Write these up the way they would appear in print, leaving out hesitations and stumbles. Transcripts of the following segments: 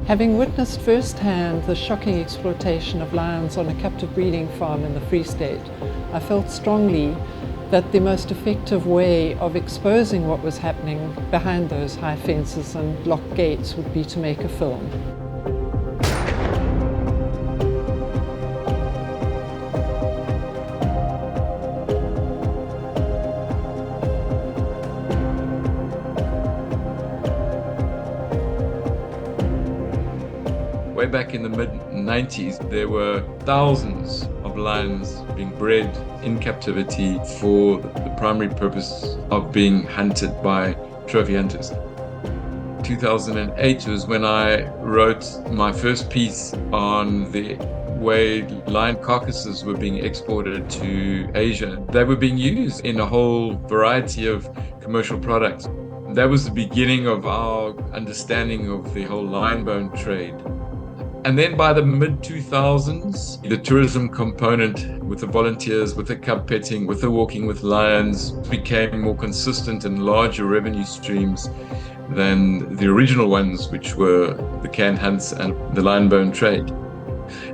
Having witnessed firsthand the shocking exploitation of lions on a captive breeding farm in the Free State, I felt strongly that the most effective way of exposing what was happening behind those high fences and locked gates would be to make a film. Way back in the mid-90s, there were thousands of lions being bred in captivity for the primary purpose of being hunted by trophy hunters. 2008 was when I wrote my first piece on the way lion carcasses were being exported to Asia. They were being used in a whole variety of commercial products. That was the beginning of our understanding of the whole lion bone trade. And then by the mid-2000s, the tourism component with the volunteers, with the cub petting, with the walking with lions became more consistent and larger revenue streams than the original ones, which were the canned hunts and the lion bone trade.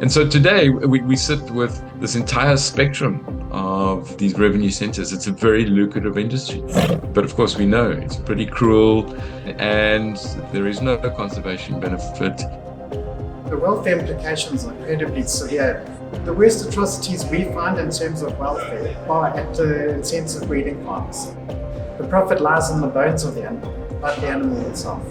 And so today we sit with this entire spectrum of these revenue centers. It's a very lucrative industry. But of course we know it's pretty cruel and there is no conservation benefit. The welfare implications are incredibly severe. The worst atrocities we find in terms of welfare are at the intensive breeding farms. The profit lies in the bones of the animal, not the animal itself.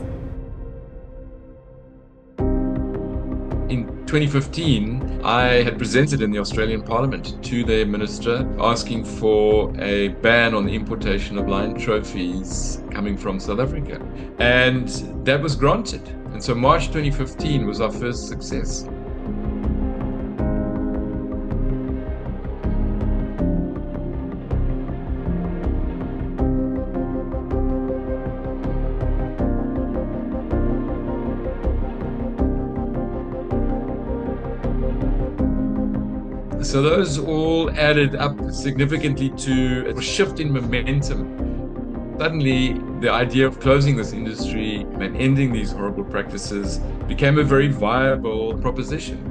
In 2015, I had presented in the Australian Parliament to their minister asking for a ban on the importation of lion trophies coming from South Africa. And that was granted. And so March 2015 was our first success. So those all added up significantly to a shift in momentum. Suddenly, the idea of closing this industry and ending these horrible practices became a very viable proposition.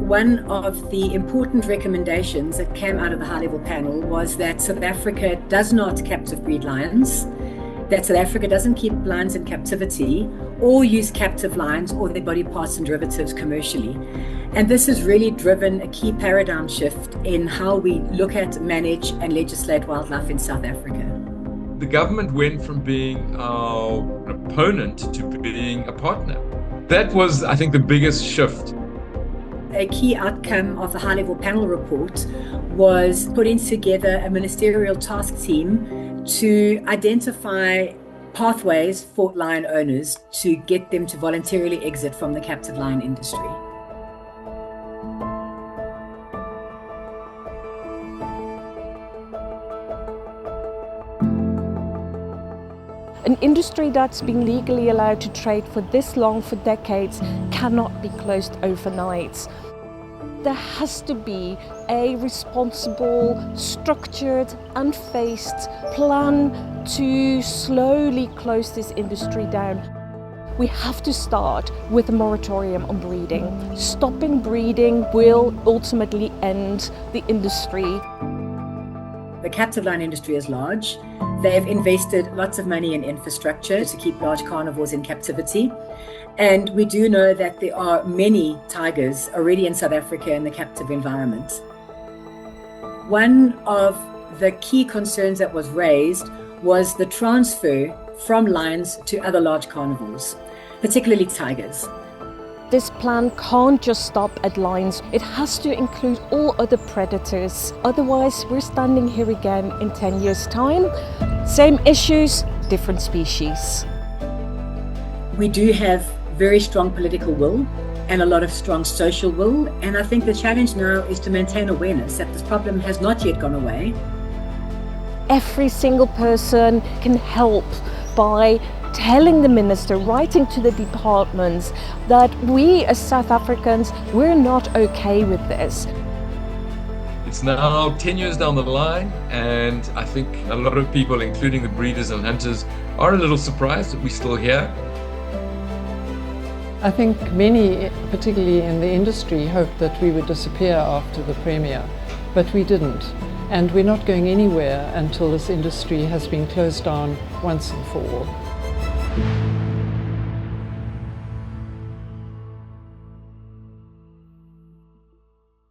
One of the important recommendations that came out of the high-level panel was that South Africa does not captive breed lions, that South Africa doesn't keep lions in captivity or use captive lions or their body parts and derivatives commercially. And this has really driven a key paradigm shift in how we look at, manage and legislate wildlife in South Africa. The government went from being our opponent to being a partner. That was, I think, the biggest shift. A key outcome of the high-level panel report was putting together a ministerial task team to identify pathways for lion owners to get them to voluntarily exit from the captive lion industry. An industry that's been legally allowed to trade for this long, for decades, cannot be closed overnight. There has to be a responsible, structured and phased plan to slowly close this industry down. We have to start with a moratorium on breeding. Stopping breeding will ultimately end the industry. The captive lion industry is large. They've invested lots of money in infrastructure to keep large carnivores in captivity. And we do know that there are many tigers already in South Africa in the captive environment. One of the key concerns that was raised was the transfer from lions to other large carnivores, particularly tigers. This plan can't just stop at lions, it has to include all other predators. Otherwise, we're standing here again in 10 years' time. Same issues, different species. We do have very strong political will and a lot of strong social will. And I think the challenge now is to maintain awareness that this problem has not yet gone away. Every single person can help by telling the minister, writing to the departments that we as South Africans, we're not okay with this. It's now 10 years down the line, and I think a lot of people, including the breeders and hunters, are a little surprised that we're still here. I think many, particularly in the industry, hoped that we would disappear after the premiere, but we didn't. And we're not going anywhere until this industry has been closed down once and for all.